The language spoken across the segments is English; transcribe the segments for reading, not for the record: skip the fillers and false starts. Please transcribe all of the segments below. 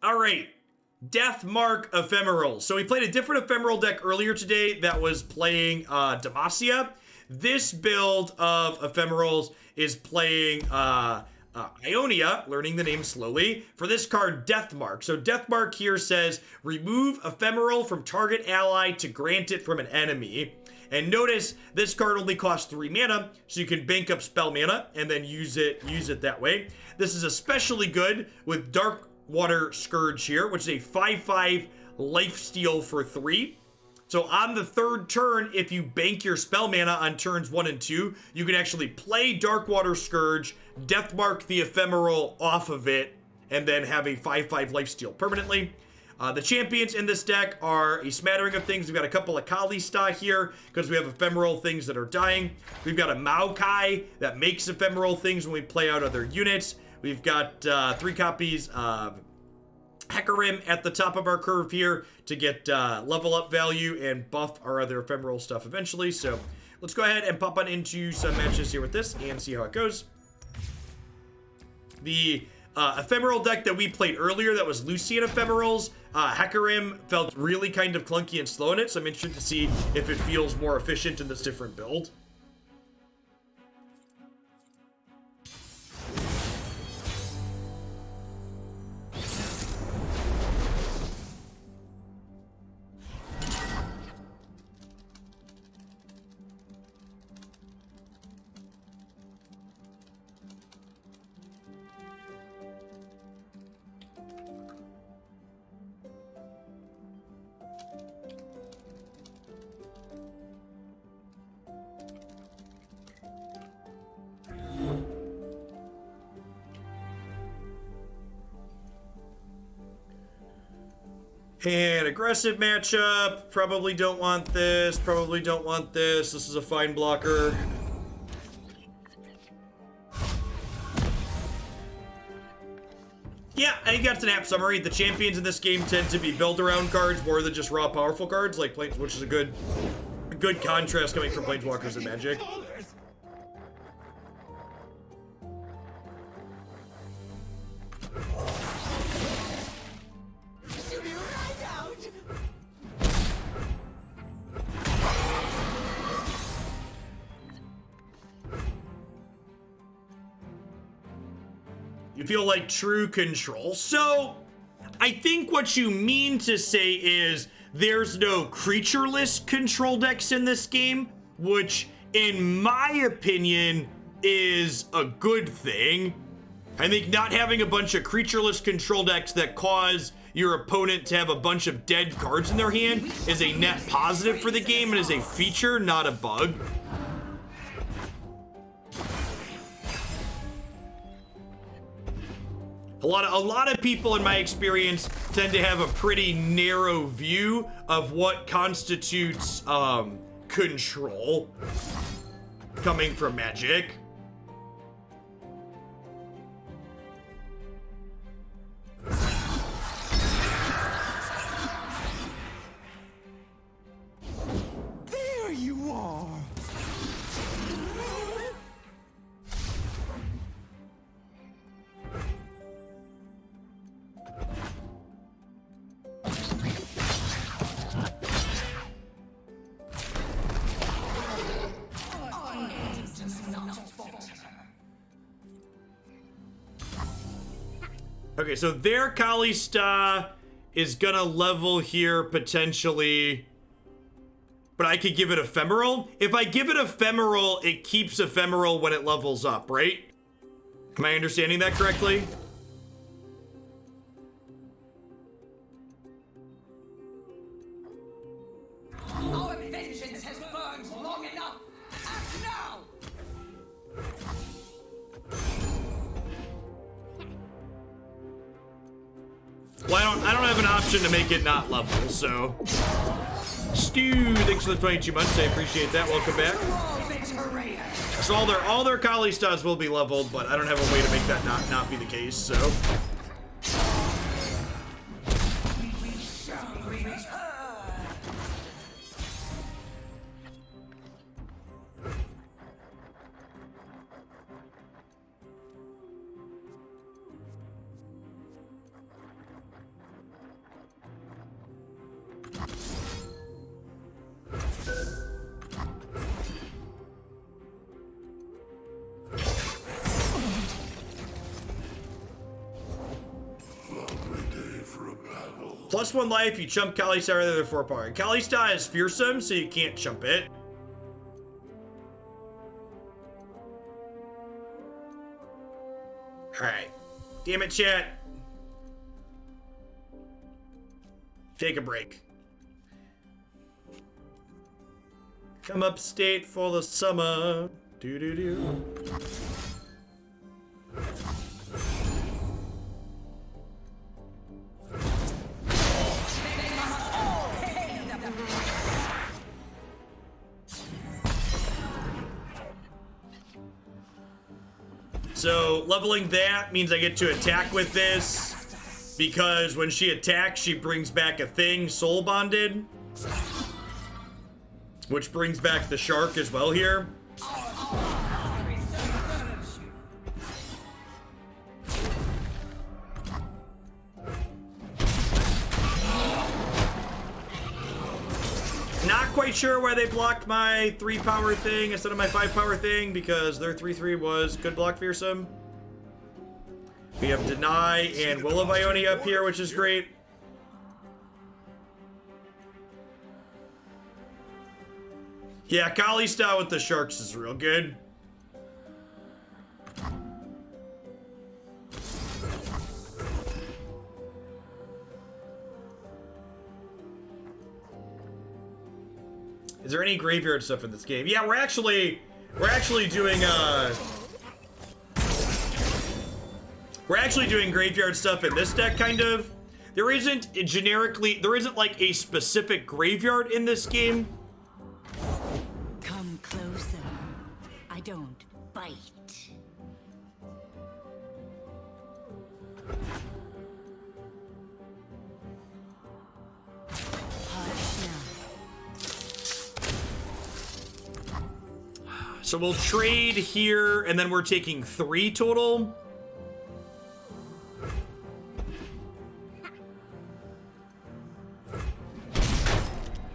All right. Deathmark Ephemerals. So we played a different Ephemeral deck earlier today that was playing Demacia. This build of Ephemerals is playing Ionia, learning the name slowly, for this card, Deathmark. So Deathmark here says, remove Ephemeral from target ally to grant it from an enemy. And notice, this card only costs 3 mana, so you can bank up spell mana and then use it that way. This is especially good with Darkwater Scourge here, which is a 5/5 lifesteal for 3. So on the third turn, if you bank your spell mana on turns 1 and 2, you can actually play Darkwater Scourge, Deathmark the Ephemeral off of it, and then have a 5/5 lifesteal permanently. The champions in this deck are a smattering of things. We've got a couple of Kalista here because we have ephemeral things that are dying. We've got a Maokai that makes ephemeral things when we play out other units. We've got 3 copies of Hecarim at the top of our curve here to get level up value and buff our other ephemeral stuff eventually. So let's go ahead and pop on into some matches here with this and see how it goes. The ephemeral deck that we played earlier that was Lucian Ephemerals, Hecarim felt really kind of clunky and slow in it, so I'm interested to see if it feels more efficient in this different build. And aggressive matchup. Probably don't want this. Probably don't want this. This is a fine blocker. Yeah, I think that's an apt summary. The champions in this game tend to be build-around cards more than just raw powerful cards, like Planes, which is a good contrast coming from Planeswalkers and Magic. You feel like true control. So, I think what you mean to say is there's no creatureless control decks in this game, which, in my opinion, is a good thing. I think not having a bunch of creatureless control decks that cause your opponent to have a bunch of dead cards in their hand is a net positive for the game and is a feature, not a bug. A lot of people, in my experience, tend to have a pretty narrow view of what constitutes control coming from Magic. There you are. Okay, so their Kalista is gonna level here potentially, but I could give it Ephemeral. If I give it Ephemeral, it keeps Ephemeral when it levels up, right? Am I understanding that correctly? Our vengeance has burned long enough. Act now. Well, I don't have an option to make it not level, so. Stu, thanks for the 22 months. I appreciate that. Welcome back. So all their Kalistas will be leveled, but I don't have a way to make that not be the case, so. +1 life, you chump Kalista rather than 4 power. Kalista is fearsome, so you can't chump it. Alright. Damn it, chat. Take a break. Come upstate for the summer. Do-do-do. So leveling that means I get to attack with this, because when she attacks, she brings back a thing, soul bonded, which brings back the shark as well here. Not quite sure why they blocked my 3 power thing instead of my 5 power thing, because their 3/3 was good block fearsome. We have Deny and Will of Ionia up here, which is great. Yeah, Kalista with the sharks is real good. Is there any graveyard stuff in this game? Yeah, we're actually doing graveyard stuff in this deck, kind of. There isn't like a specific graveyard in this game. Come closer. I don't bite. So we'll trade here, and then we're taking 3 total.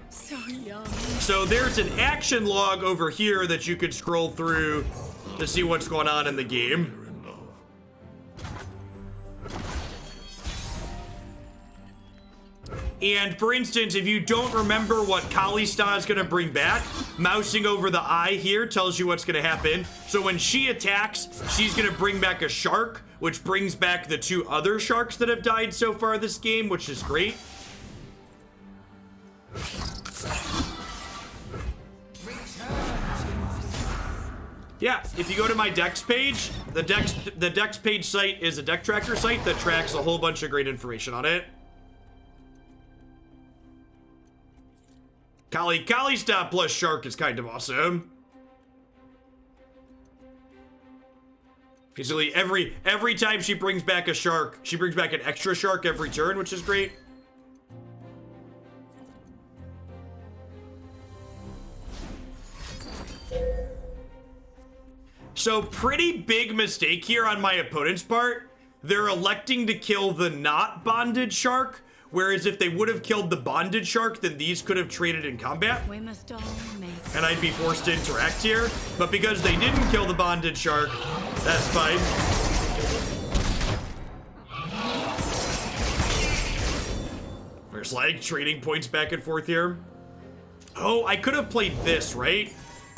So young. So there's an action log over here that you could scroll through to see what's going on in the game. And for instance, if you don't remember what Kalista is going to bring back, mousing over the eye here tells you what's going to happen. So when she attacks, she's going to bring back a shark, which brings back the 2 other sharks that have died so far this game, which is great. Yeah, if you go to my decks page, the decks page site is a deck tracker site that tracks a whole bunch of great information on it. Kalista plus shark is kind of awesome. Basically, every time she brings back a shark, she brings back an extra shark every turn, which is great. So pretty big mistake here on my opponent's part. They're electing to kill the not bonded shark, whereas if they would have killed the bonded shark, then these could have traded in combat. We must all make. And I'd be forced to interact here. But because they didn't kill the bonded shark, that's fine. There's like trading points back and forth here. Oh, I could have played this, right?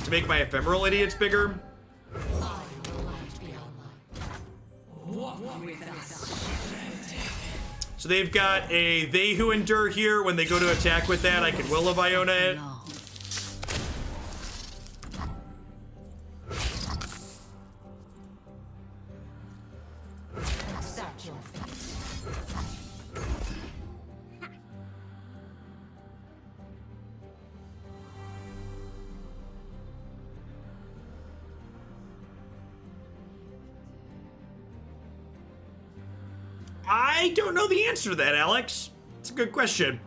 To make my ephemeral idiots bigger. So they've got a They Who Endure here. When they go to attack with that, I can Will of Iona it. I don't know the answer to that, Alex. It's a good question.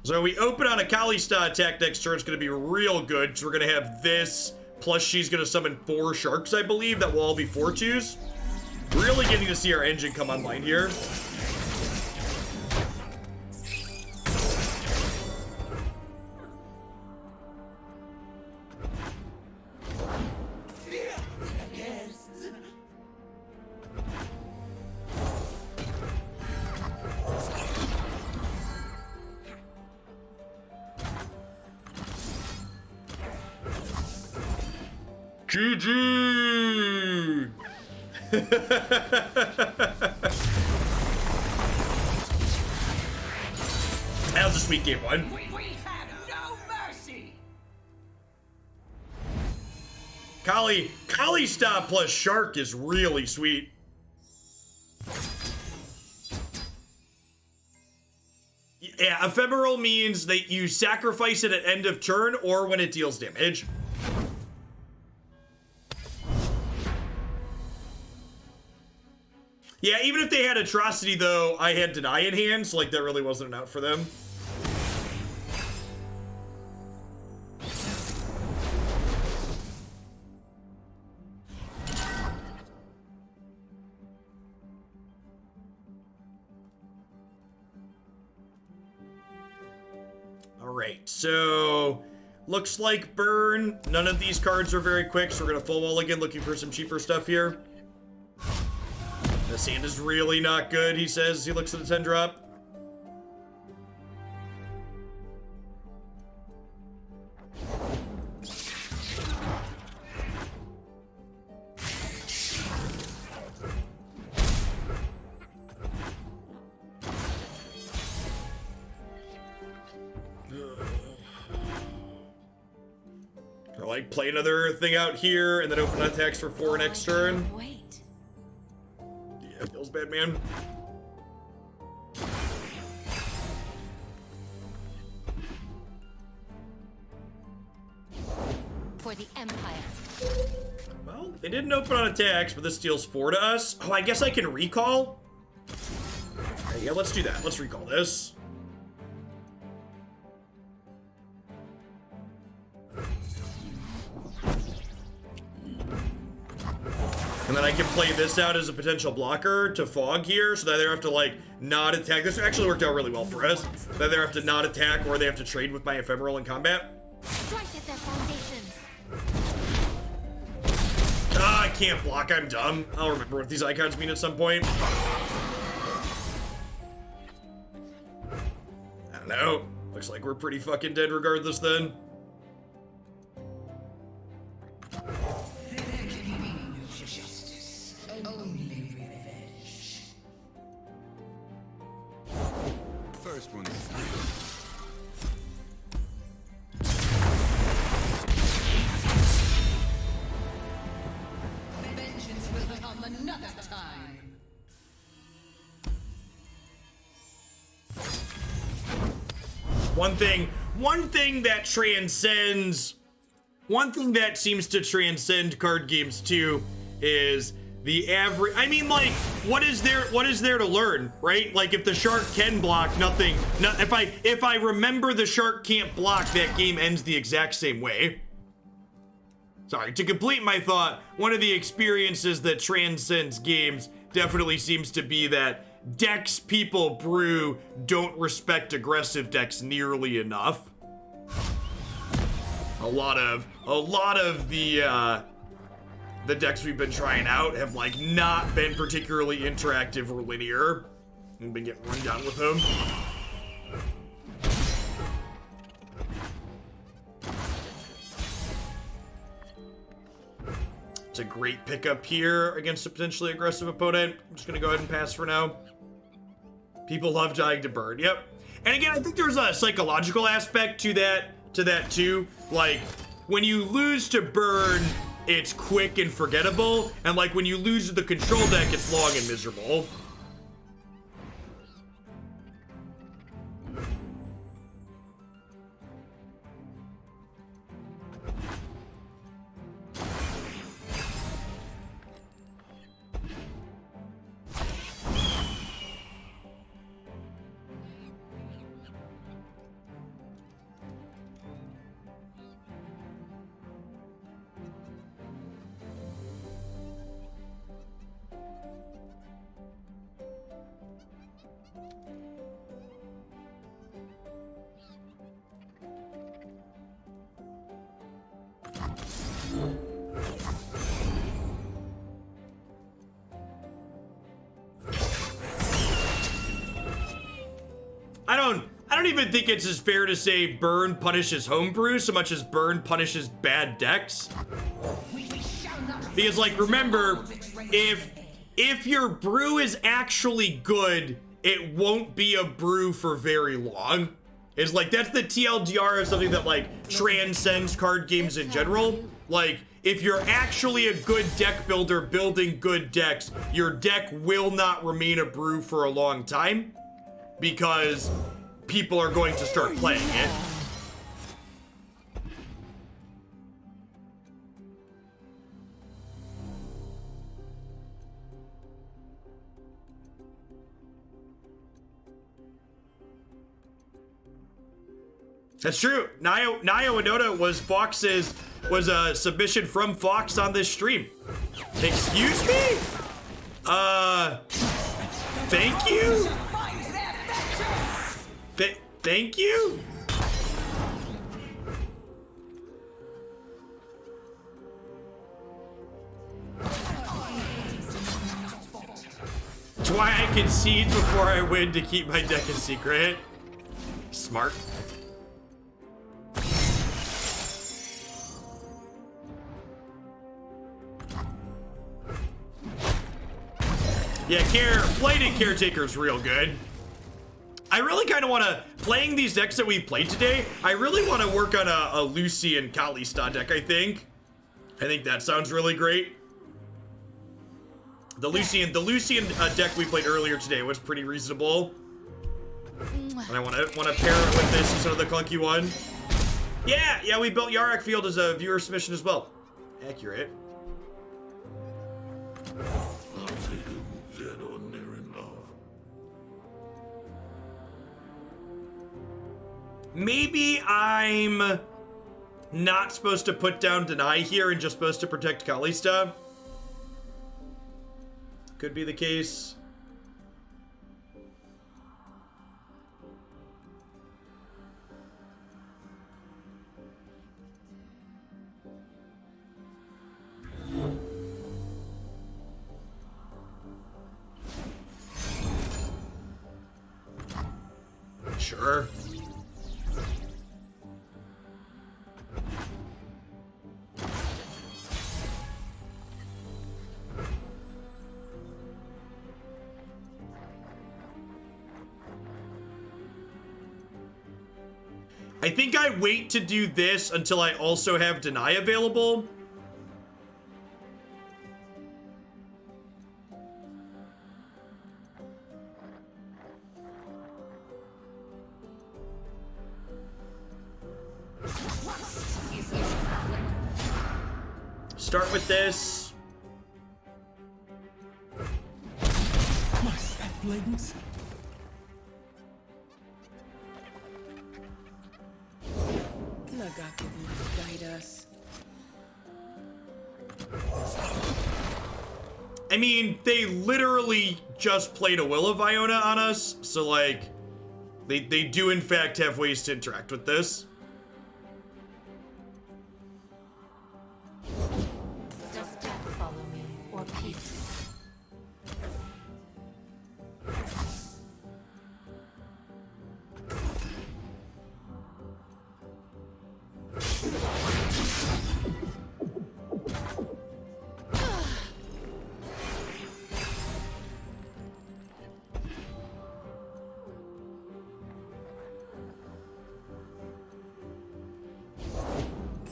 So we open on a Kalista attack next turn. It's going to be real good. So we're going to have this, plus she's going to summon 4 sharks, I believe. That will all be 4/2s. Really getting to see our engine come online here. GG! That was a sweet game one. We have no mercy. Kali Stop plus Shark is really sweet. Yeah, Ephemeral means that you sacrifice it at end of turn or when it deals damage. Yeah, even if they had Atrocity, though, I had Deny in hand, so, like, that really wasn't an out for them. Alright, so looks like burn. None of these cards are very quick, so we're gonna full wall again, looking for some cheaper stuff here. This hand is really not good, he says. He looks at the 10 drop. Or like play another thing out here and then open attacks for 4 next turn. Wait. Yeah, feels bad, man. For the Empire. Well, they didn't open on attacks, but this deals 4 to us. Oh, I guess I can recall? Okay, yeah, let's do that. Let's recall this. And then I can play this out as a potential blocker to fog here, so that they have to, like, not attack. This actually worked out really well for us. That they have to not attack, or they have to trade with my Ephemeral in combat. Strike at their foundations. Ah, I can't block. I'm dumb. I'll remember what these icons mean at some point. I don't know. Looks like we're pretty fucking dead regardless then. First one's Vengeance will come another time. One thing that transcends, one thing that seems to transcend card games too is the average. I mean, like, what is there to learn, right? Like, if the shark can block, nothing. If I remember the shark can't block, that game ends the exact same way. Sorry, to complete my thought, one of the experiences that transcends games definitely seems to be that decks people brew don't respect aggressive decks nearly enough. A lot of the decks we've been trying out have, like, not been particularly interactive or linear. We've been getting run down with them. It's a great pickup here against a potentially aggressive opponent. I'm just gonna go ahead and pass for now. People love dying to burn. Yep. And again, I think there's a psychological aspect to that too. Like, when you lose to burn, it's quick and forgettable, and like when you lose to the control deck, it's long and miserable. I don't even think it's as fair to say burn punishes homebrew so much as burn punishes bad decks. We Because, like, remember, if your brew is actually good, it won't be a brew for very long. It's like, that's the TLDR of something that, like, transcends card games in general. Like, if you're actually a good deck builder building good decks, your deck will not remain a brew for a long time because people are going to start playing it. That's true. Naya Winota was a submission from Fox on this stream. Excuse me? Thank you? Thank you? That's why I concede before I win to keep my deck a secret. Smart. Yeah, Flighted Caretaker's real good. I really kind of want to, playing these decks that we played today, I really want to work on a Lucy and Kalista deck, I think. I think that sounds really great. The Lucian deck we played earlier today was pretty reasonable. And I want to pair it with this instead of the clunky one. Yeah, we built Yarok Field as a viewer submission as well. Accurate. Maybe I'm not supposed to put down Deny here and just supposed to protect Kalista. Could be the case. Sure. I think I wait to do this until I also have Deny available. Start with this. My saplings. Nagaki will guide us. I mean, they literally just played a Will of Iona on us, so like, they do in fact have ways to interact with this. Does death follow me, or peace?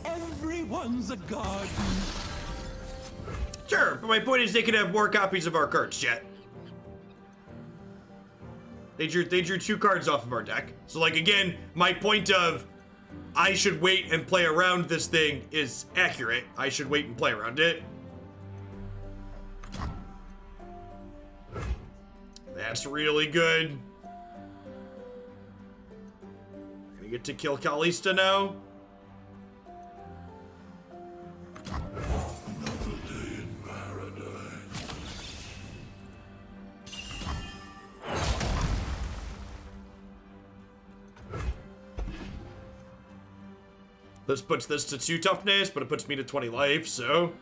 Everyone's a god. Sure, but my point is they could have more copies of our cards, chat. They drew 2 cards off of our deck. So like, again, my point of I should wait and play around this thing is accurate. I should wait and play around it. That's really good. Gonna get to kill Kalista now. This puts this to 2 toughness, but it puts me to 20 life, so...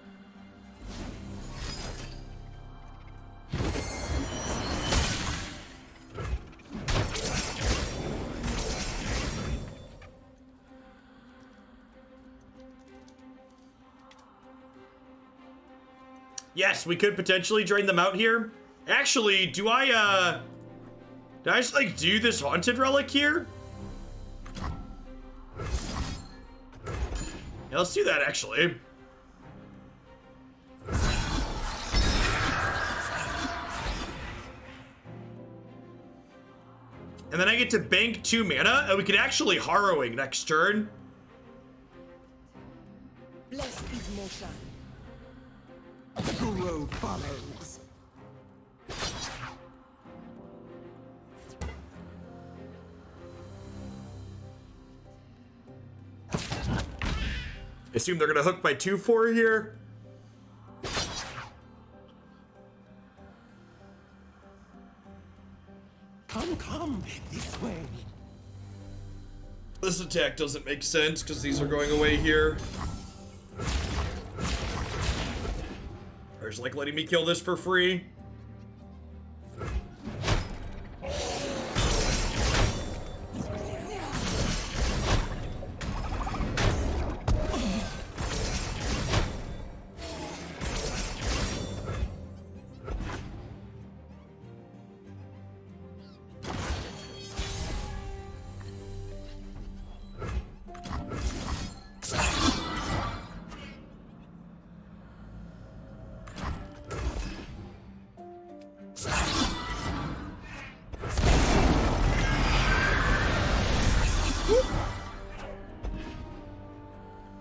Yes, we could potentially drain them out here. Actually, do I just like do this haunted relic here? Yeah, let's do that actually. And then I get to bank 2 mana, and we can actually Harrowing next turn. Blessed is motion. Guru follows. Assume they're gonna hook my 2/4 here. Come, this way. This attack doesn't make sense because these are going away here. Or just like letting me kill this for free.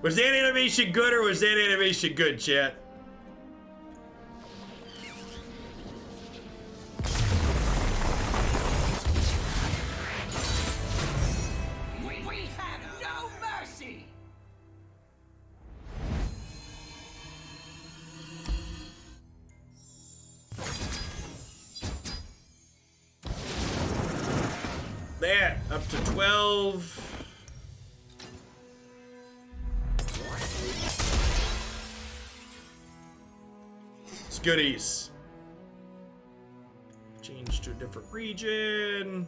Was that animation good or was that animation good, chat? We have no mercy. That, up to 12. It's goodies. Change to a different region.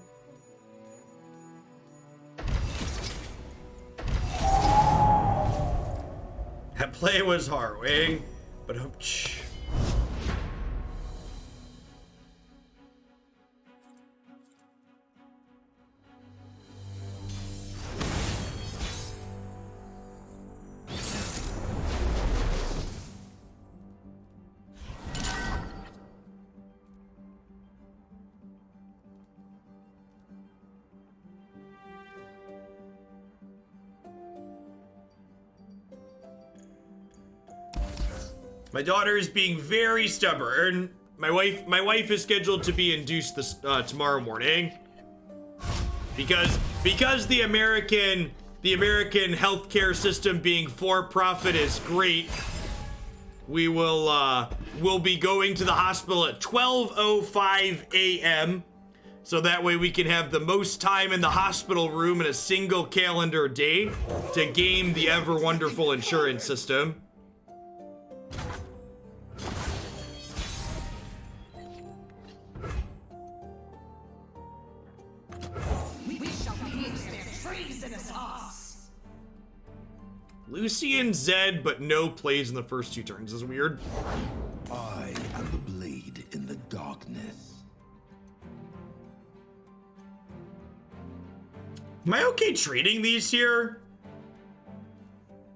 That play was harrowing, but my daughter is being very stubborn. My wife is scheduled to be induced this tomorrow morning. Because the American healthcare system being for profit is great. We'll be going to the hospital at 12:05 a.m. so that way we can have the most time in the hospital room in a single calendar day to game the ever wonderful insurance system. We shall pierce their treasonous hearts. Lucian Zed, but no plays in the first 2 turns is weird. I am the blade in the darkness. Am I okay trading these here?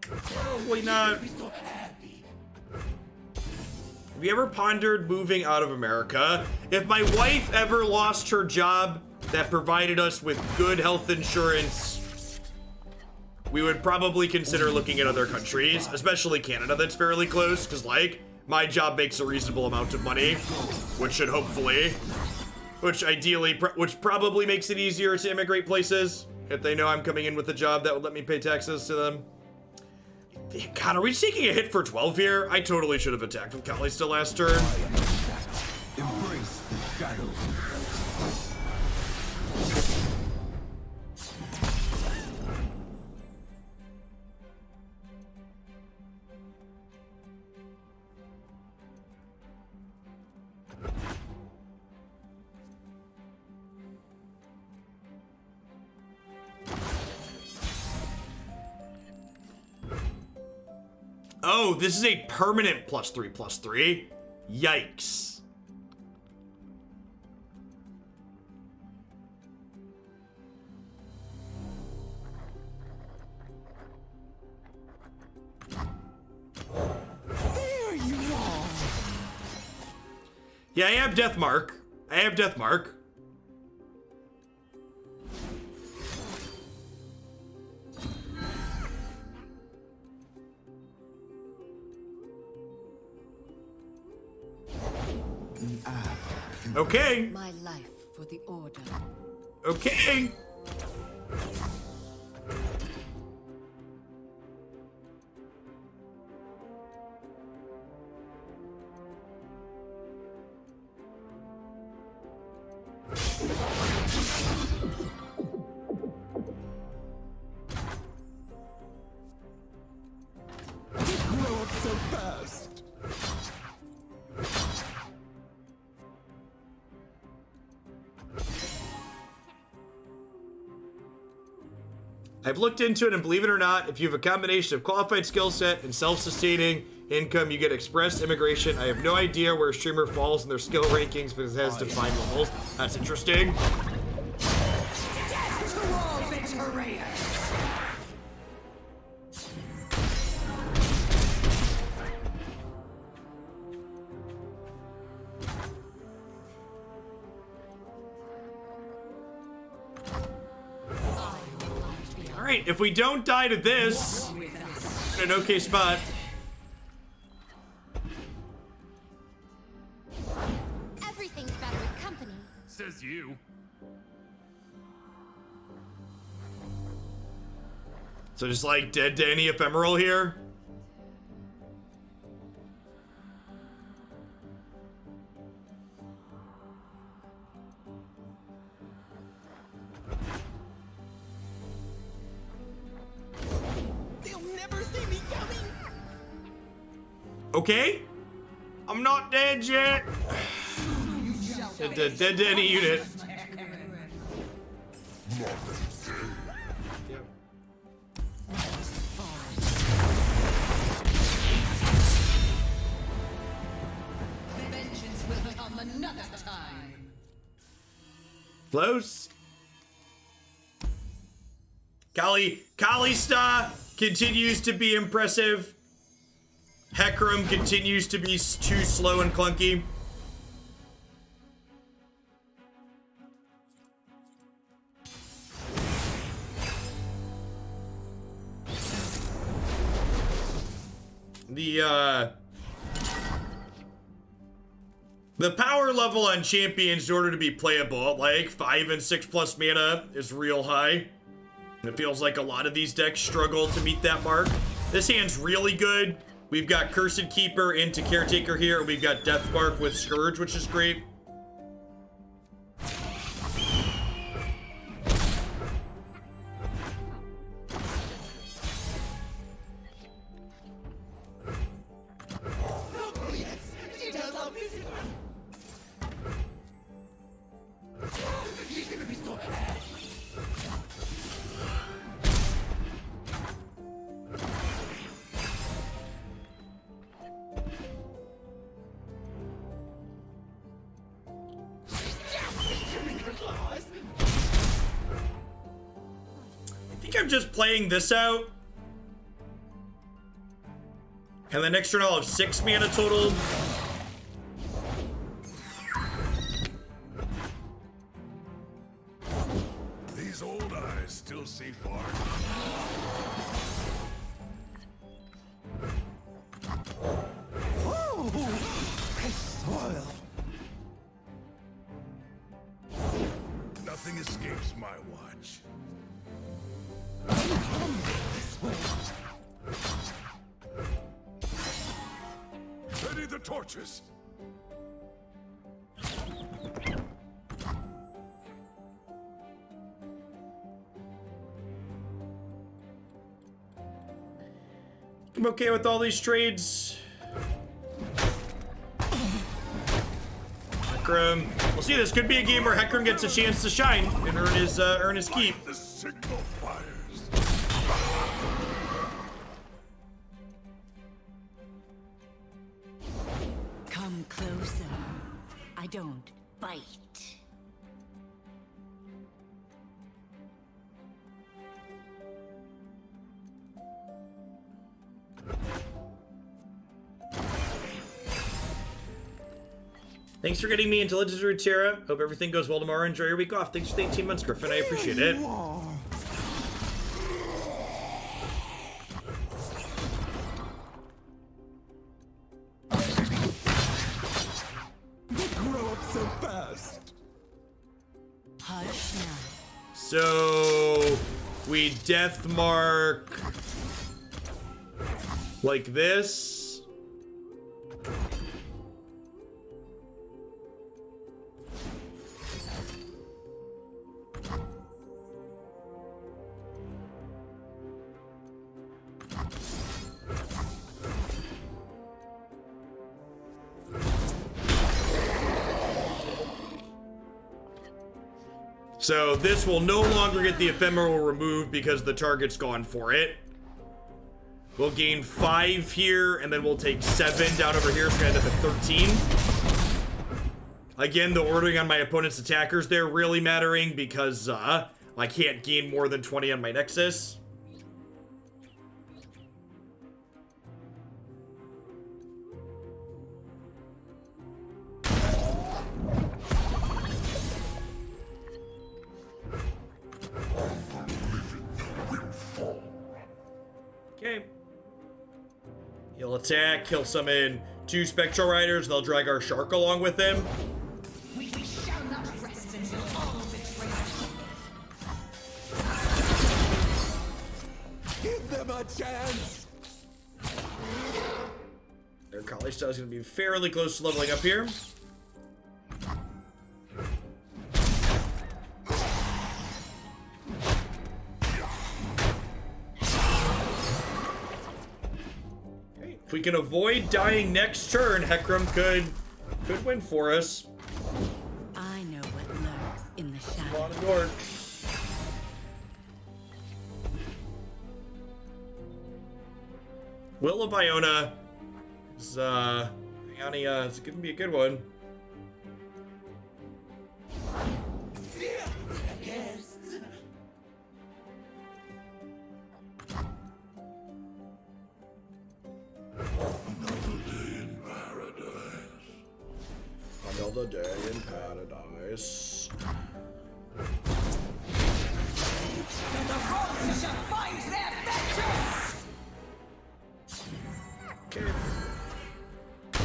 Probably not. Have you ever pondered moving out of America? If my wife ever lost her job that provided us with good health insurance, we would probably consider looking at other countries, especially Canada that's fairly close, because like, my job makes a reasonable amount of money, which should hopefully, which probably makes it easier to immigrate places if they know I'm coming in with a job that would let me pay taxes to them. God, are we taking a hit for 12 here? I totally should have attacked with Kalista last turn. Embrace the shadow. Oh, this is a permanent +3/+3. Yikes. There you are. Yeah, I have Deathmark. I have Deathmark. Okay. My life for the Order. Okay. You grow up so fast. I've looked into it, and believe it or not, if you have a combination of qualified skill set and self-sustaining income, you get express immigration. I have no idea where a streamer falls in their skill rankings because it has defined levels. That's interesting. Death to all betrayers! All right, if we don't die to this, in an okay spot. Everything's better with company. Says you. So just like dead to any ephemeral here. They'll never see me coming. Okay. I'm not dead yet. Dead to any unit. Vengeance will come another time. Close. Kalista continues to be impressive. Hecarim continues to be too slow and clunky. The power level on champions in order to be playable at like 5 and 6 plus mana is real high. And it feels like a lot of these decks struggle to meet that mark. This hand's really good. We've got Cursed Keeper into Caretaker here, and we've got Deathmark with Scourge, which is great. I'm just playing this out. And the next turn I'll have 6 mana total. These old eyes still see far. Oh, soil. Nothing escapes my watch. Ready the torches. I'm okay with all these trades. Hecarim. We'll see, this could be a game where Hecarim gets a chance to shine and earn his keep. The signal fires. Come close. closer. I don't bite. Thanks for getting me into Legends of Runeterra. Hope everything goes well tomorrow. Enjoy your week off. Thanks for the 18 months, Griffin. I appreciate it. They grow up so fast. Hush now. So we death mark like this. So this will no longer get the ephemeral removed because the target's gone for it. We'll gain 5 here, and then we'll take 7 down over here, so we end up at 13. Again, the ordering on my opponent's attackers there really mattering because I can't gain more than 20 on my Nexus. Okay. He'll attack, he'll summon 2 Spectral Riders, and they'll drag our Shark along with him. We shall not rest until all betray us. Give them a chance. Their Kali style is going to be fairly close to leveling up here. If we can avoid dying next turn, Hecarim could win for us. I know what lurks in the shadows. On the door. Will of Iona is it's gonna be a good one. Another day in paradise. The wrong shall find their vengeance! Okay. I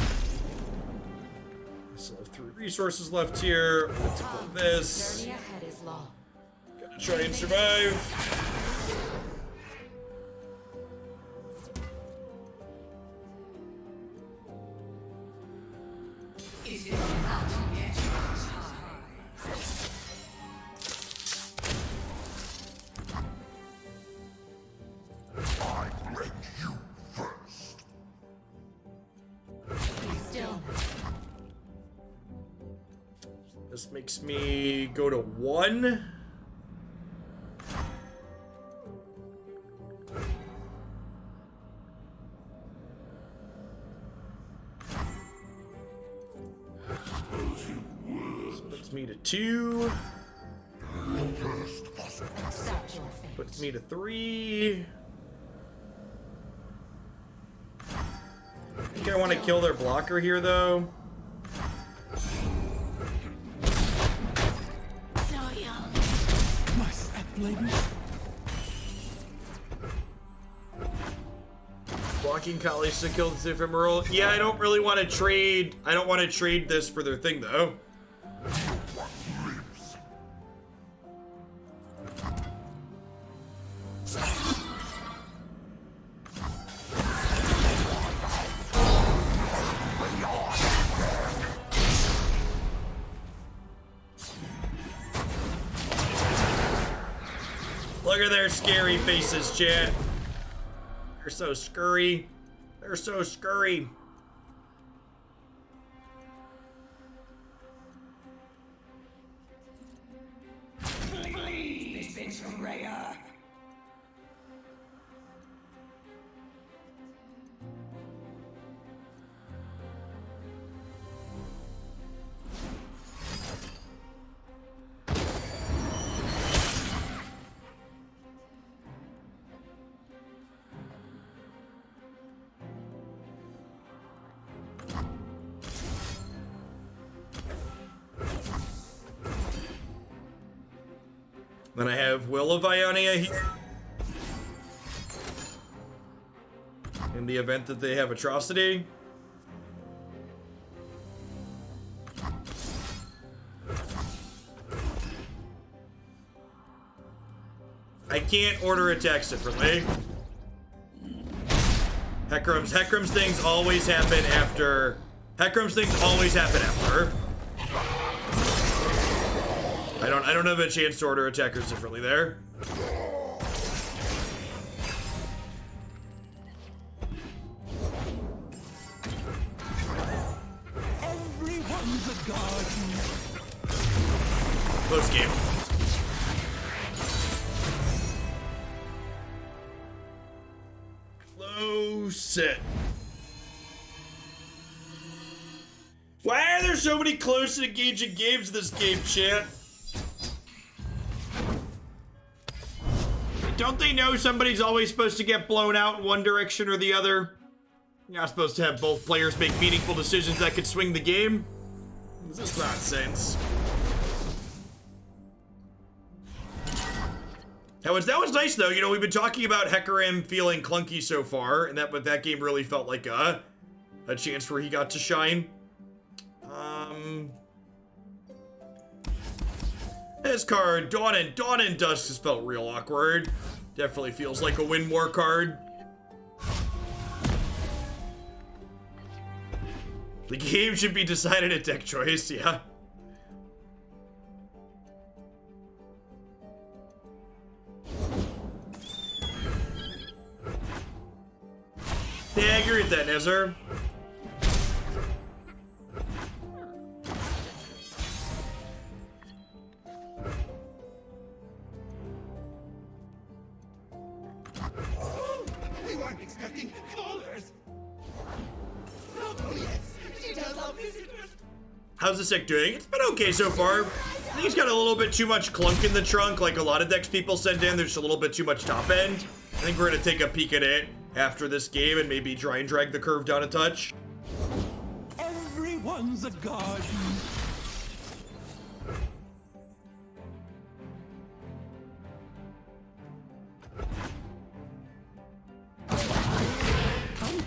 still have 3 resources left here. Let's pull this. Journey ahead is long. Gotta try and survive. This makes me go to 1. This puts me to 2. Accept your fate. Puts me to 3. I think I want to kill their blocker here, though. Blocking Kalista killed the Ephemeral. Yeah, I don't really want to trade. I don't want to trade this for their thing, though. Look at their scary faces, chat. They're so scurry. They're so scurry. Please, betrayer! Then I have Will of Ionia here. In the event that they have Atrocity. I can't order attacks differently. Hecarim's things always happen after. Hecarim's things always happen after. I don't have a chance to order attackers differently there. Everyone's a guardian. Close game. Close it. Why are there so many close and engaging games in this game, chat? Don't they know somebody's always supposed to get blown out in one direction or the other? You're not supposed to have both players make meaningful decisions that could swing the game? This is nonsense. That was nice though. You know, we've been talking about Hecarim feeling clunky so far, and but that game really felt like a chance where he got to shine. This card, Dawn and Dusk, has felt real awkward. Definitely feels like a win more card. The game should be decided at deck choice, yeah. Yeah, I agree with that, Nezzer. We weren't expecting callers. Oh yes, she does love visitors. How's this deck doing? It's been okay so far. I think it's got a little bit too much clunk in the trunk, like a lot of decks people send in. There's a little bit too much top end. I think we're gonna take a peek at it after this game and maybe try and drag the curve down a touch. Everyone's a guardian.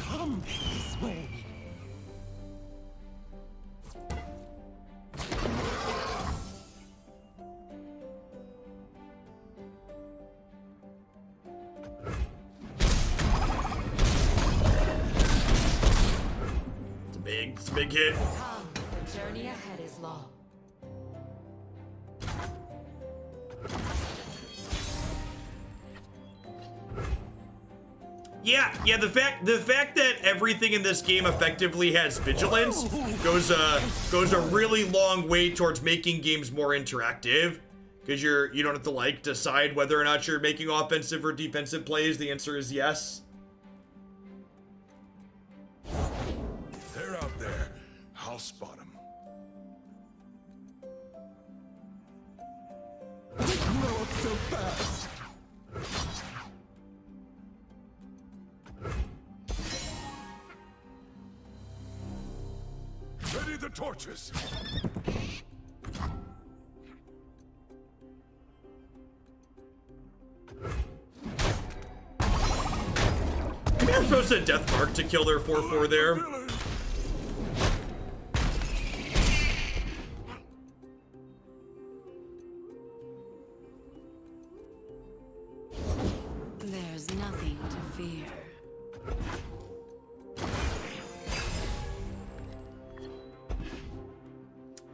Come this way. It's a big hit. Come, the journey ahead is long. Yeah, the fact that everything in this game effectively has vigilance goes a really long way towards making games more interactive. Because you don't have to like decide whether or not you're making offensive or defensive plays. The answer is yes. They're out there. I'll spot them. They grow up so fast. Ready the torches. Maybe I'm supposed to Death Mark to kill their 4/4 there. There's nothing to fear.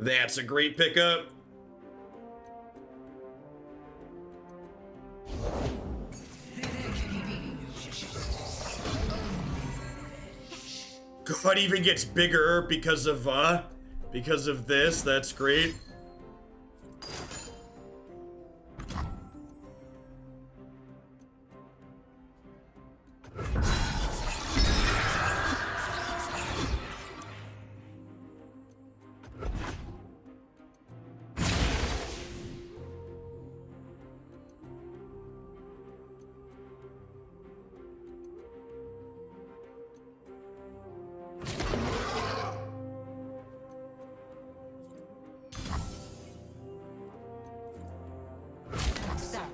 That's a great pickup. God even gets bigger because of this. That's great.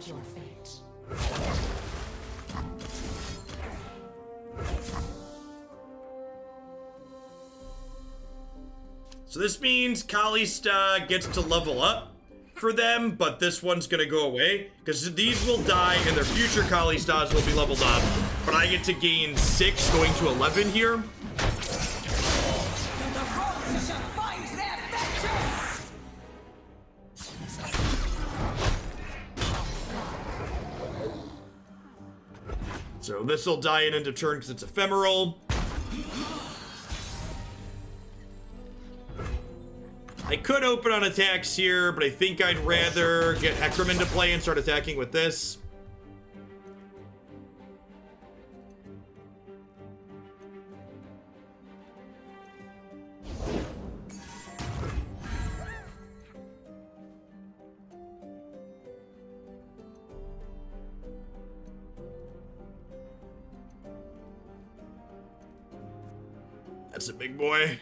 not your fate. So this means Kalista gets to level up for them, but this one's gonna go away because these will die and their future Kalistas will be leveled up. But I get to gain 6 going to 11 here. The rogues shall find their vengeance! So this will die in end of turn because it's ephemeral. I could open on attacks here, but I think I'd rather get Ekram into play and start attacking with this. That's a big boy.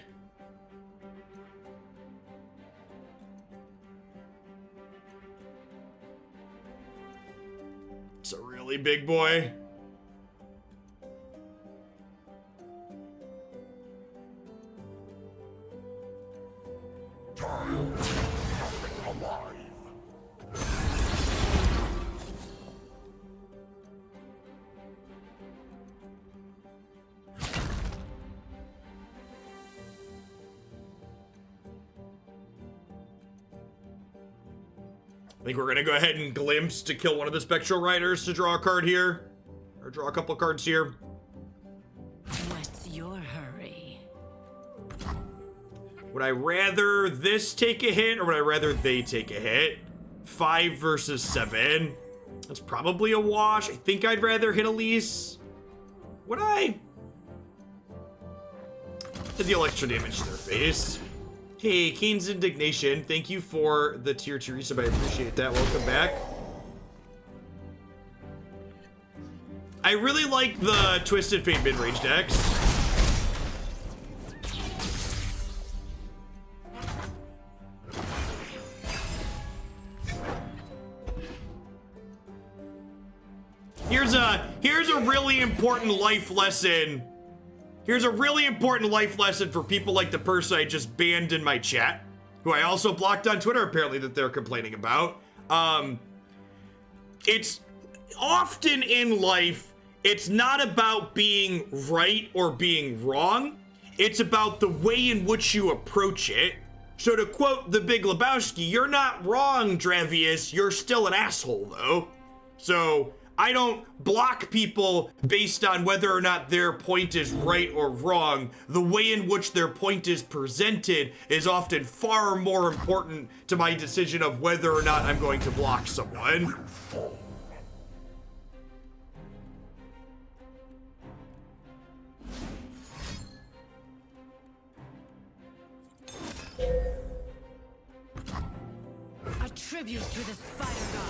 It's a really big boy. I think we're gonna go ahead and glimpse to kill one of the Spectral Riders to draw a card here. Or draw a couple cards here. What's your hurry? Would I rather this take a hit or would I rather they take a hit? 5 versus 7. That's probably a wash. I think I'd rather hit Elise. Would I? To deal extra damage to their face. Hey, Kane's Indignation. Thank you for the tier 2 resub. I appreciate that. Welcome back. I really like the Twisted Fate mid-range decks. Here's a really important life lesson. Here's a really important life lesson for people like the person I just banned in my chat, who I also blocked on Twitter apparently that they're complaining about. It's often in life, it's not about being right or being wrong. It's about the way in which you approach it. So to quote the Big Lebowski, you're not wrong, Dravius, you're still an asshole though. So I don't block people based on whether or not their point is right or wrong. The way in which their point is presented is often far more important to my decision of whether or not I'm going to block someone. A tribute to the Spider God.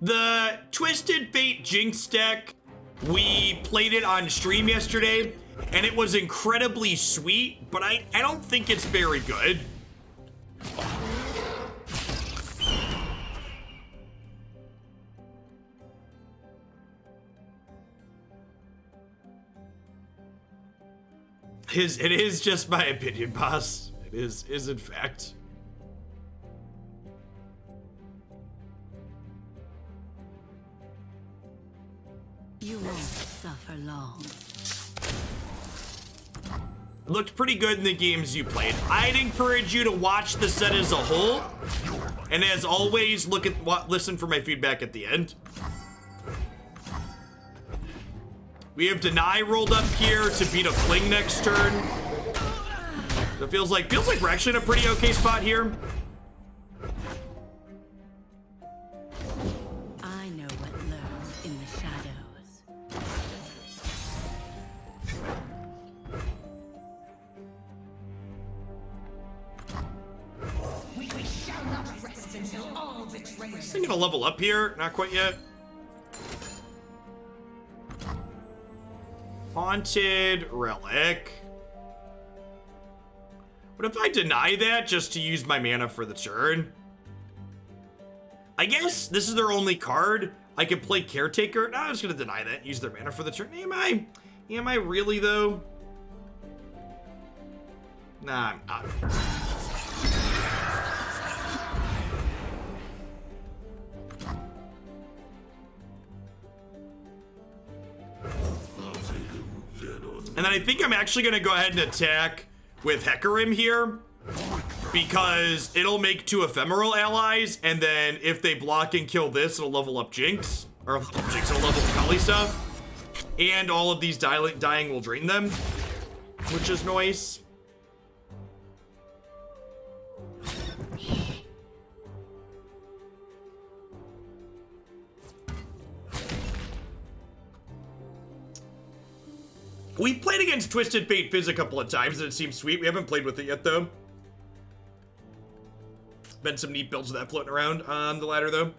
The Twisted Fate Jinx deck, we played it on stream yesterday, and it was incredibly sweet, but I don't think it's very good. It is just my opinion, boss. It is in fact. You won't suffer long. It looked pretty good in the games you played. I'd encourage you to watch the set as a whole, and as always, listen for my feedback at the end. We have Deny rolled up here to beat a Fling next turn. So it feels like we're actually in a pretty okay spot here. I know what lurks in the shadows. We shall not rest until all betrayers. Is this thing gonna level up here? Not quite yet. Haunted Relic. What if I deny that just to use my mana for the turn? I guess this is their only card. I can play Caretaker. No, I'm just gonna deny that. Use their mana for the turn. Am I really though? Nah, I'm not. And then I think I'm actually gonna go ahead and attack with Hecarim here, because it'll make 2 Ephemeral allies, and then if they block and kill this, it'll level up Jinx. Or Jinx will level up Kalista. And all of these dying will drain them, which is nice. We've played against Twisted Fate Fizz a couple of times, and it seems sweet. We haven't played with it yet, though. Been some neat builds of that floating around on the ladder, though.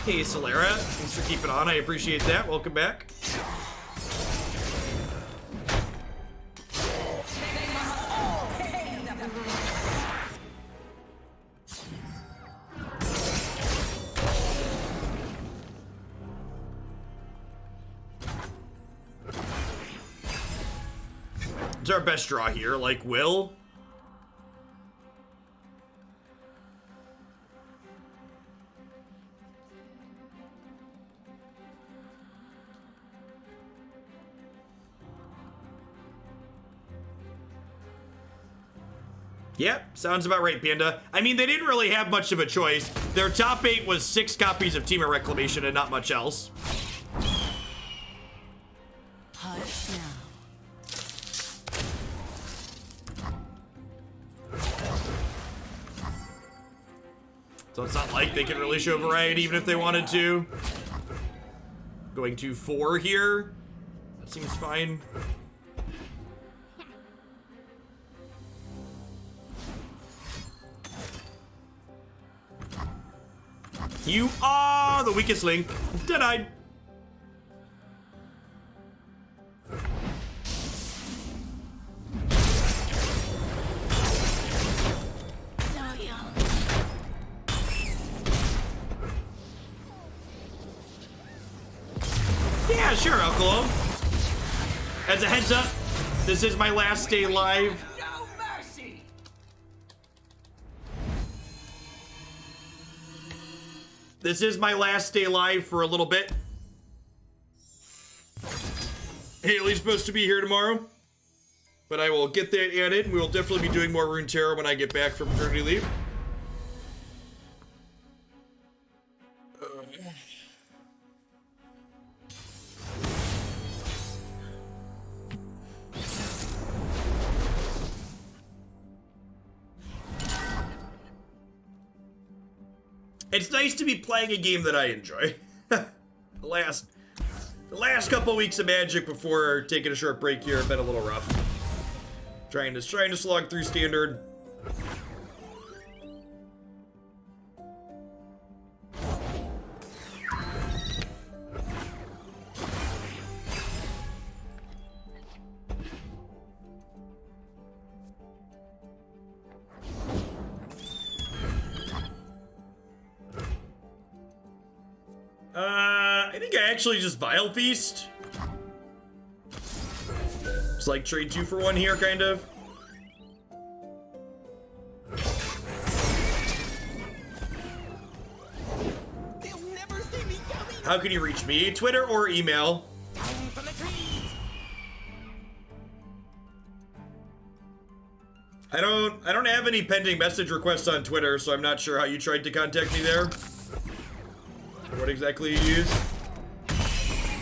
Hey, Solera. Thanks for keeping on. I appreciate that. Welcome back. It's our best draw here, like Will. Yep, sounds about right, Panda. I mean, they didn't really have much of a choice. Their top 8 was 6 copies of Team of Reclamation and not much else. Hush now. So it's not like they can really show variety even if they wanted to. Going to 4 here. That seems fine. You are the weakest link. Denied. Yeah, sure, Alcalo. As a heads up, this is my last day live. No mercy! This is my last day live for a little bit. Haley's supposed to be here tomorrow, but I will get that added. We will definitely be doing more Runeterra when I get back from paternity leave. It's nice to be playing a game that I enjoy. the last couple weeks of Magic before taking a short break here have been a little rough. Trying to slog through Standard. I think I actually just Vile Feast. It's like trade 2 for 1 here, kind of. They'll never see me coming. How can you reach me? Twitter or email? Down from the trees. I don't have any pending message requests on Twitter, so I'm not sure how you tried to contact me there. What exactly you use?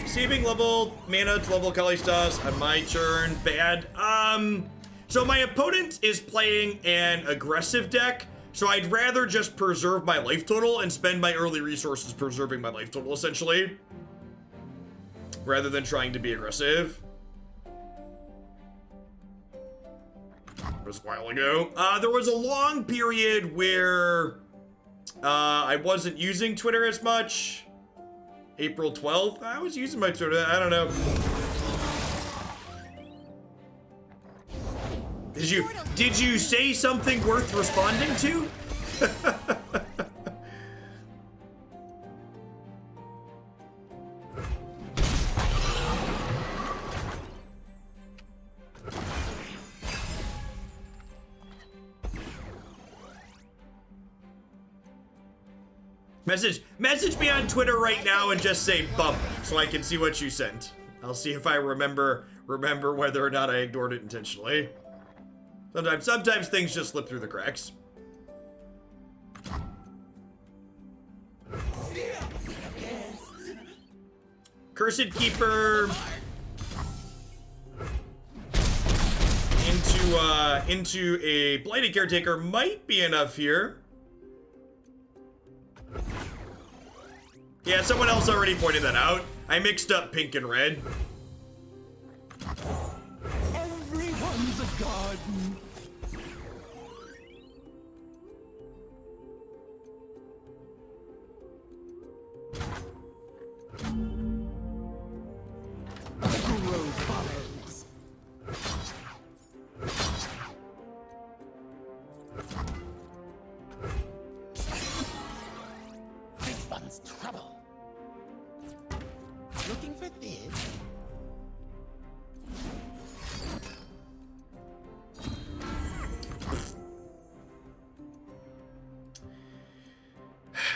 Receiving level mana to level Kalistas on my turn. Bad. So my opponent is playing an aggressive deck, so I'd rather just preserve my life total and spend my early resources preserving my life total, essentially, rather than trying to be aggressive. It was a while ago. There was a long period where I wasn't using Twitter as much. April 12th? I was using my Twitter. I don't know. Did you say something worth responding to? Message me on Twitter right now and just say bump so I can see what you sent. I'll see if I remember whether or not I ignored it intentionally. Sometimes things just slip through the cracks. Cursed Keeper into a Blighted Caretaker might be enough here. Yeah, someone else already pointed that out. I mixed up pink and red. Everyone's a garden. Grow bugs. This one's trouble. Looking for this?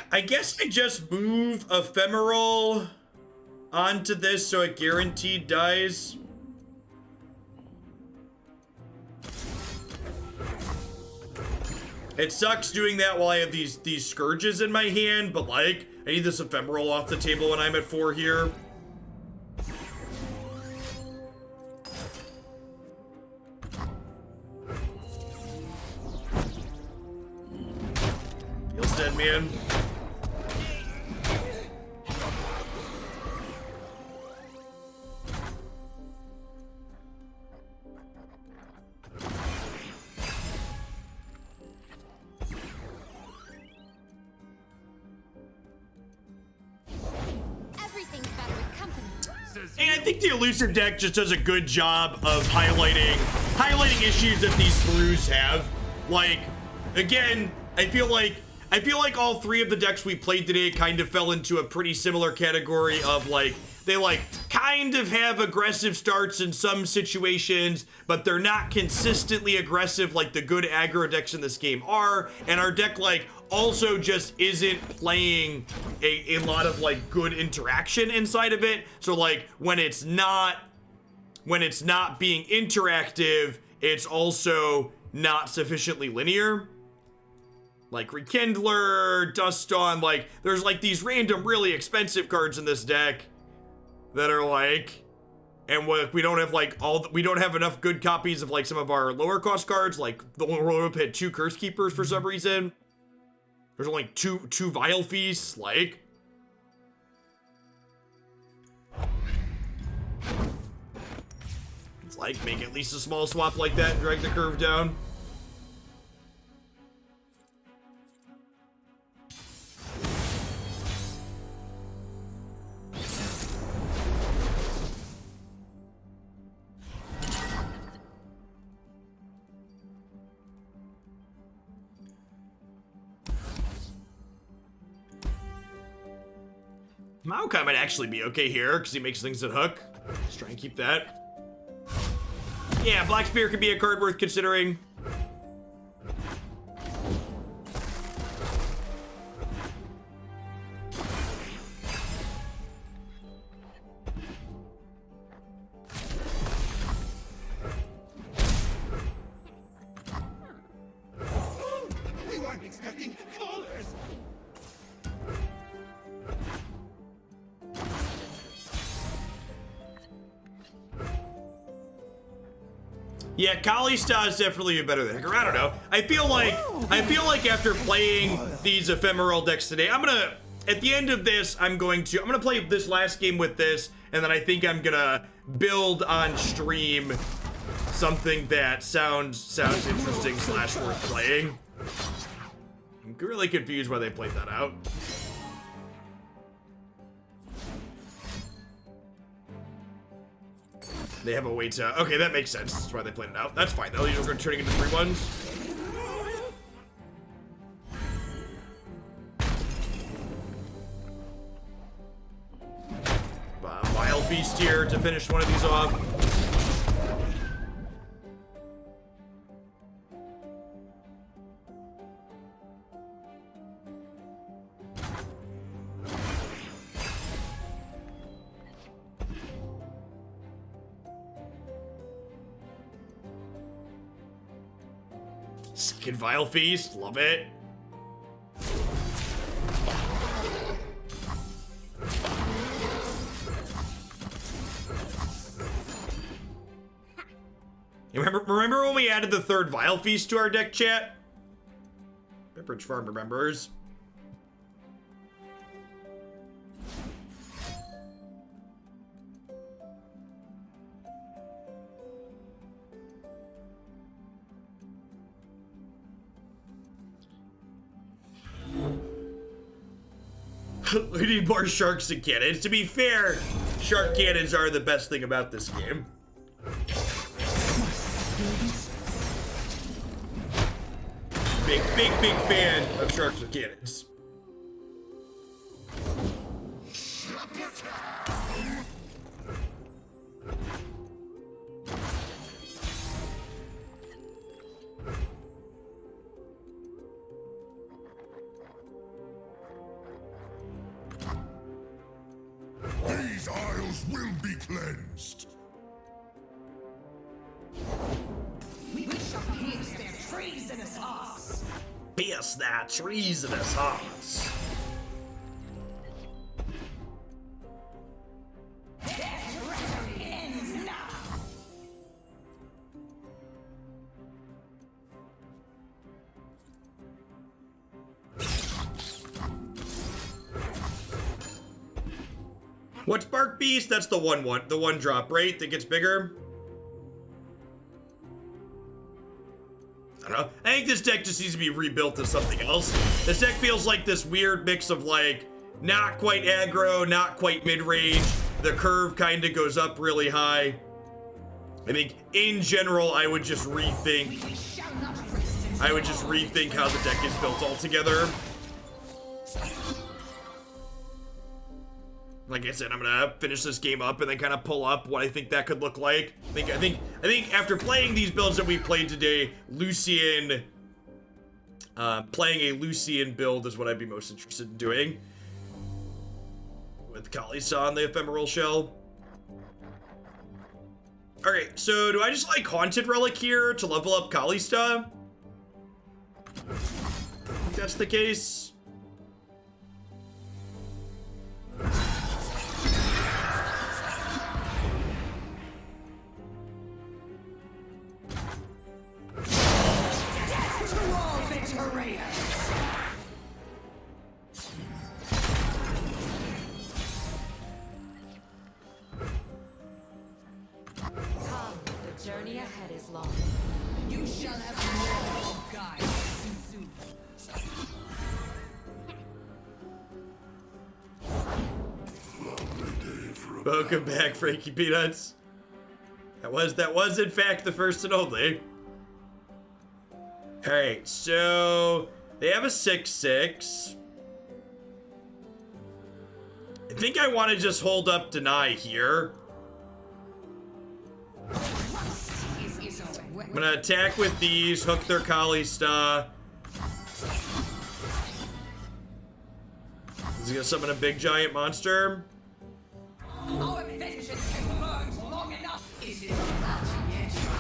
I guess I just move Ephemeral onto this so it guaranteed dies. It sucks doing that while I have these scourges in my hand, but like, I need this Ephemeral off the table when I'm at 4 here. Feels dead, man. Everything's better with company. And I think the Elusive deck just does a good job of highlighting issues that these brews have. Like, again, I feel like all 3 of the decks we played today kind of fell into a pretty similar category of like, they like kind of have aggressive starts in some situations, but they're not consistently aggressive like the good aggro decks in this game are. And our deck like also just isn't playing a lot of like good interaction inside of it. So like when it's not being interactive, it's also not sufficiently linear. Like Rekindler, Dust Dawn, like there's like these random really expensive cards in this deck that are like, and we don't have like we don't have enough good copies of like some of our lower cost cards. Like the World Whip had 2 Curse Keepers for some reason. There's only two Vile Feasts. Like, it's like make at least a small swap like that and drag the curve down. Maokai might actually be okay here because he makes things at hook. Let's try and keep that. Yeah, Black Spear could be a card worth considering. We weren't expecting callers. Yeah, Kalista is definitely a better than I don't know. I feel like after playing these ephemeral decks today, at the end of this, I'm gonna play this last game with this, and then I think I'm gonna build on stream something that sounds interesting / worth playing. I'm really confused why they played that out. They have a way to... Okay, that makes sense. That's why they played it out. That's fine, though. These are going to turn into 3-1s. Wild Beast here to finish one of these off. Second Vile Feast, love it. Remember when we added the third Vile Feast to our deck, chat? Pepperidge Farm remembers. We need more sharks and cannons. To be fair, shark cannons are the best thing about this game. Big fan of sharks and cannons. These isles will be cleansed. We shall pierce their treasonous hearts. Pierce that treasonous hearts. Their treachery ends now. What's Bark Beast? That's the one drop, right? That gets bigger. I don't know. I think this deck just needs to be rebuilt as something else. This deck feels like this weird mix of like, not quite aggro, not quite mid-range. The curve kind of goes up really high. I think in general, I would just rethink how the deck is built altogether. Like I said, I'm gonna finish this game up and then kind of pull up what I think that could look like. I think after playing these builds that we played today, Lucian, playing a Lucian build is what I'd be most interested in doing. With Kalista on the Ephemeral shell. Okay, so do I just like Haunted Relic here to level up Kalista? I think that's the case. Journey ahead is long. You shall have more guides soon. Welcome back, Frankie Peanuts. That was in fact the first and only. Alright, so they have a 6/6. I think I want to just hold up Deny here. I'm gonna attack with these, hook their Kalista. Is he gonna summon a big giant monster? Our vengeance has burned long enough. It is not yet time.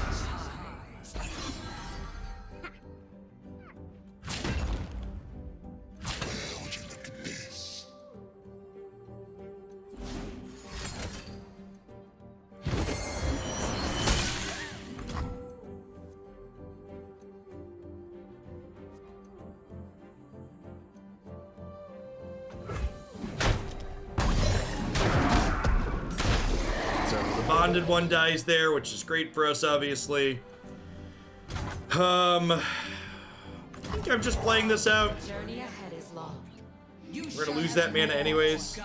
Would you look at this? Bonded one dies there, which is great for us, obviously. I think I'm just playing this out. Journey ahead is long. We're gonna lose that mana anyways.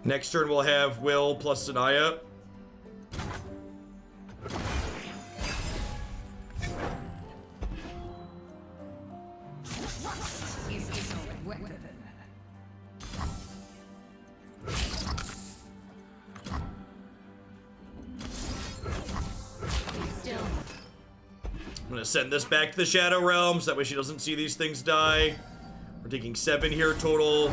Next turn we'll have Will plus Sanaya. I'm gonna send this back to the Shadow Realms, that way she doesn't see these things die. We're taking 7 here total.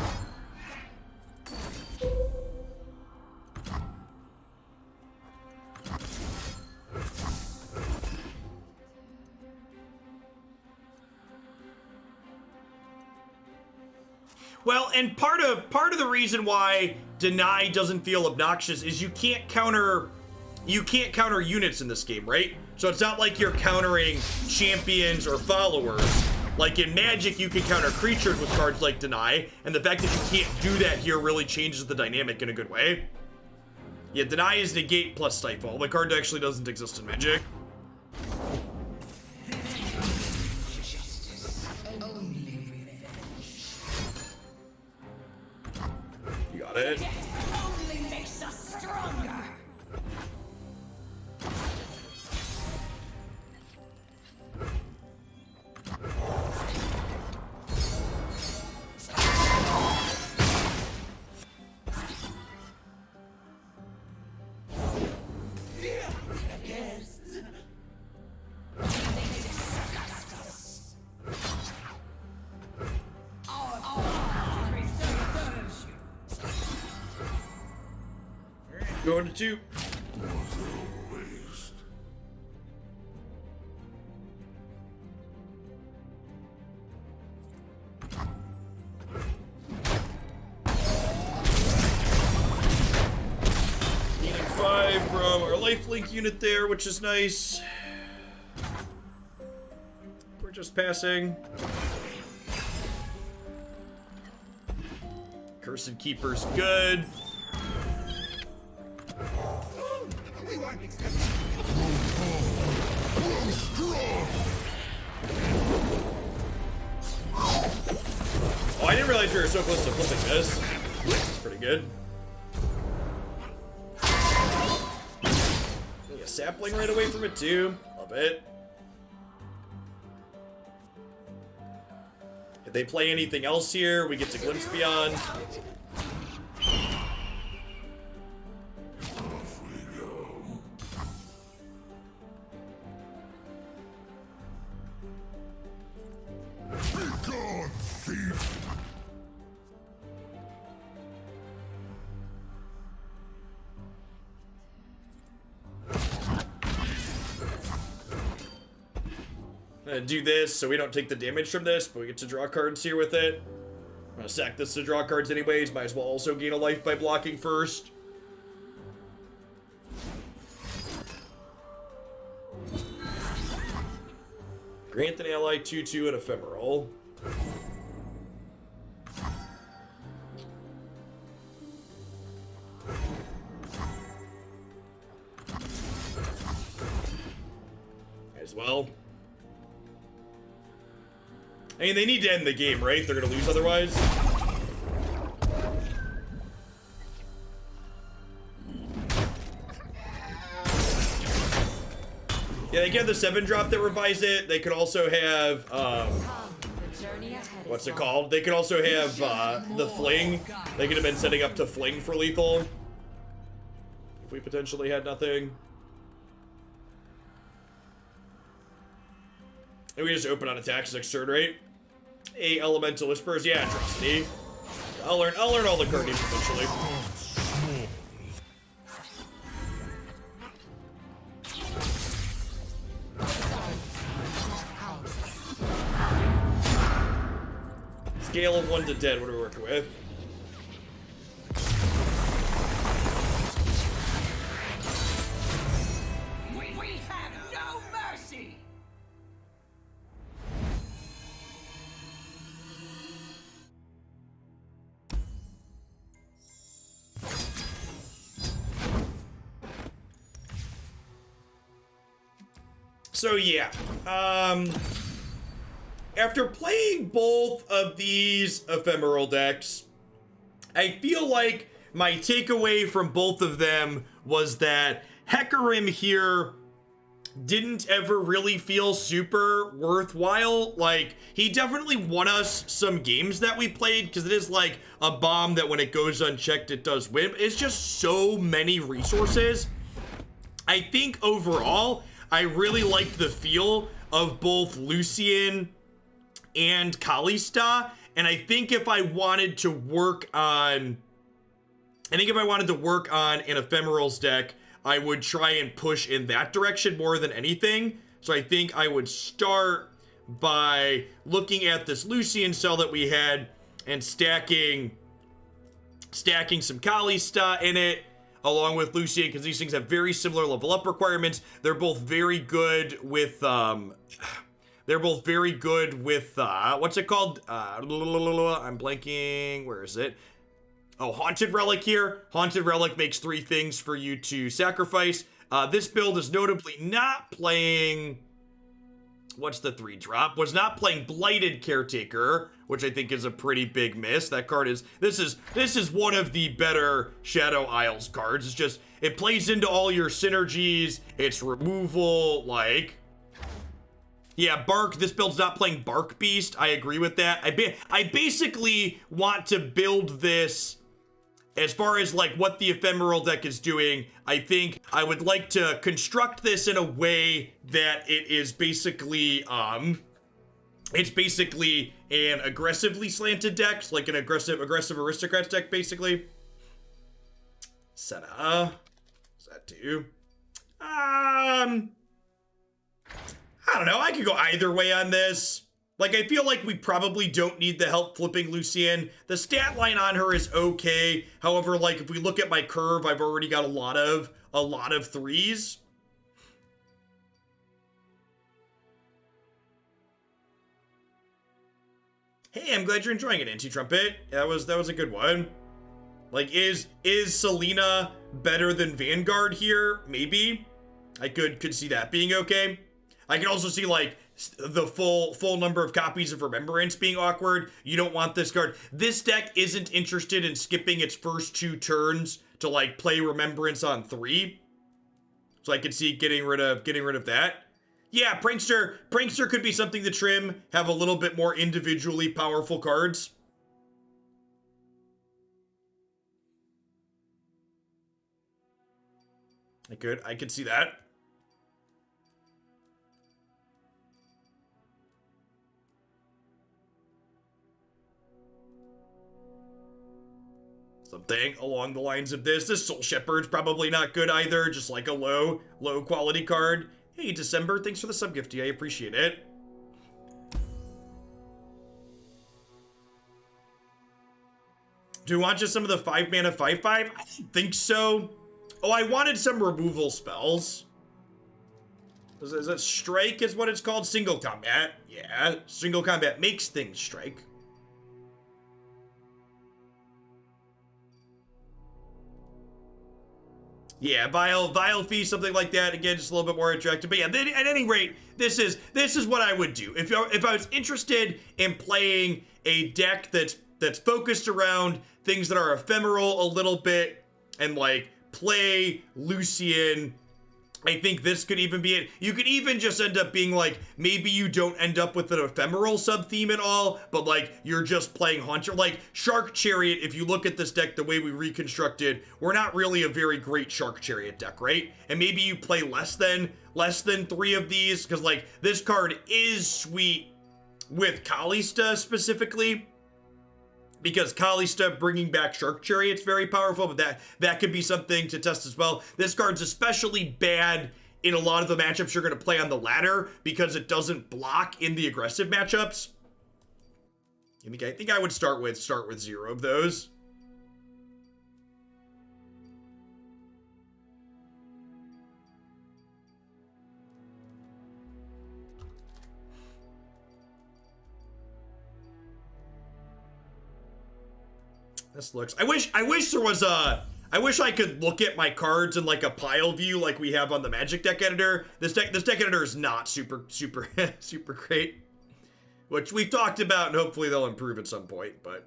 Well, and part of the reason why Deny doesn't feel obnoxious is you can't counter units in this game, right? So it's not like you're countering champions or followers. Like in Magic, you can counter creatures with cards like Deny, and the fact that you can't do that here really changes the dynamic in a good way. Yeah, Deny is negate plus Stifle. The card actually doesn't exist in Magic. You got it. Only makes us stronger. Going to 2. Needing 5 from our lifelink unit there, which is nice. We're just passing. Cursed Keeper's good. Oh, I didn't realize we were so close to flipping this. This is pretty good. Getting a sapling right away from it too. Love it. If they play anything else here, we get to glimpse beyond. Gonna do this so we don't take the damage from this, but we get to draw cards here with it. I'm gonna sack this to draw cards anyways. Might as well also gain a life by blocking first. Grant an ally 2/2 and Ephemeral. As well. I mean, they need to end the game, right? They're gonna lose otherwise. Yeah, they can have the 7-drop that revise it. They could also have, what's it called? They could also have, the Fling. They could have been setting up to Fling for lethal. If we potentially had nothing. And we just open on attacks next turn, right? 8 Elemental Whispers, yeah, Atrocity. I'll learn all the card names eventually. Scale of 1 to 10, what are we working with? We have no mercy. So yeah, after playing both of these Ephemeral decks, I feel like my takeaway from both of them was that Hecarim here didn't ever really feel super worthwhile. Like, he definitely won us some games that we played, because it is like a bomb that when it goes unchecked, it does win. It's just so many resources. I think overall, I really liked the feel of both Lucian and Kalista, and I think if I wanted to work on an Ephemerals deck, I would try and push in that direction more than anything. So I think I would start by looking at this Lucian cell that we had and stacking some Kalista in it along with Lucian, because these things have very similar level up requirements. They're both very good with what's it called? I'm blanking. Where is it? Oh, Haunted Relic here. Haunted Relic makes 3 things for you to sacrifice. This build is notably not playing... What's the 3-drop? Was not playing Blighted Caretaker, which I think is a pretty big miss. That card is... This is one of the better Shadow Isles cards. It's just... It plays into all your synergies. It's removal, like... Yeah, Bark. This build's not playing Bark Beast. I agree with that. I basically want to build this... As far as like what the Ephemeral deck is doing, I think I would like to construct this in a way that it is basically, it's basically an aggressively slanted deck, like an aggressive aristocrats deck, basically. Senna, is that too? I don't know. I could go either way on this. Like, I feel like we probably don't need the help flipping Lucian. The stat line on her is okay. However, like, if we look at my curve, I've already got a lot of 3s. Hey, I'm glad you're enjoying it, Anti-Trumpet. That was a good one. Like, is Selena better than Vanguard here? Maybe. I could see that being okay. I can also see, like, the full number of copies of Remembrance being awkward. You don't want this card. This deck isn't interested in skipping its first 2 turns to like play Remembrance on 3. So I could see getting rid of that. Yeah, Prankster could be something to trim, have a little bit more individually powerful cards. I could see that. Something along the lines of this. This Soul Shepherd's probably not good either. Just like a low quality card. Hey, December, thanks for the subgifty. I appreciate it. Do we want just some of the 5 mana 5/5? I don't think so. Oh, I wanted some removal spells. Is that strike is what it's called? Single combat. Yeah, single combat makes things strike. Yeah, Vile Feast, something like that. Again, just a little bit more attractive. But yeah, at any rate, this is what I would do. If I was interested in playing a deck that's focused around things that are ephemeral a little bit, and like play Lucian, I think this could even be it. You could even just end up being like, maybe you don't end up with an ephemeral sub-theme at all, but like, you're just playing Haunter. Like, Shark Chariot, if you look at this deck the way we reconstructed, we're not really a very great Shark Chariot deck, right? And maybe you play less than 3 of these, because like, this card is sweet with Kalista specifically, because Kalista bringing back Shark Chariot's very powerful, but that could be something to test as well. This card's especially bad in a lot of the matchups you're going to play on the ladder because it doesn't block in the aggressive matchups. I think I would start with 0 of those. This looks... I wish there was a... I wish I could look at my cards in like a pile view like we have on the Magic deck editor. This deck editor is not super great. Which we've talked about, and hopefully they'll improve at some point, but...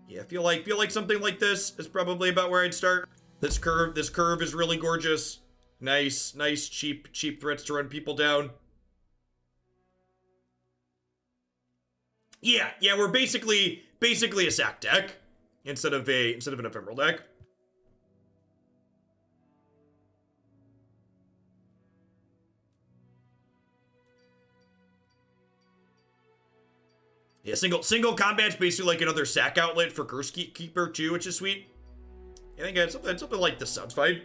Yeah, feel like something like this is probably about where I'd start. This curve is really gorgeous. Nice, cheap threats to run people down. Yeah, we're basically a sack deck instead of an ephemeral deck. Yeah, single combat's basically like another sack outlet for Curse Keeper too, which is sweet. I think something like this sounds fine.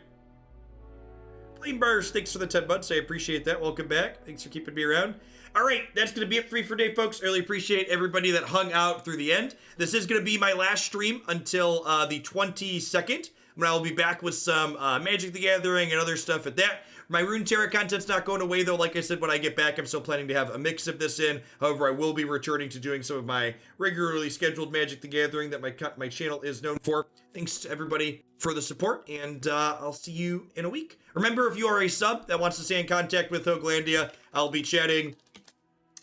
Flame Bars, thanks for the 10 months. I appreciate that. Welcome back. Thanks for keeping me around. All right, that's going to be it for me for today, folks. I really appreciate everybody that hung out through the end. This is going to be my last stream until the 22nd, when I will be back with some Magic the Gathering and other stuff at that. My Runeterra content's not going away, though. Like I said, when I get back, I'm still planning to have a mix of this in. However, I will be returning to doing some of my regularly scheduled Magic the Gathering that my channel is known for. Thanks to everybody for the support, and I'll see you in a week. Remember, if you are a sub that wants to stay in contact with Hoaglandia, I'll be chatting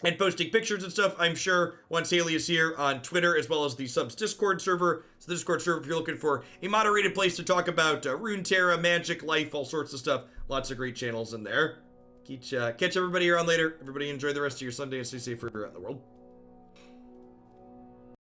and posting pictures and stuff, I'm sure, once Haley is here on Twitter, as well as the subs Discord server. So the Discord server, if you're looking for a moderated place to talk about Runeterra, Magic, Life, all sorts of stuff. Lots of great channels in there. Catch everybody around later. Everybody enjoy the rest of your Sunday and stay safe around the world.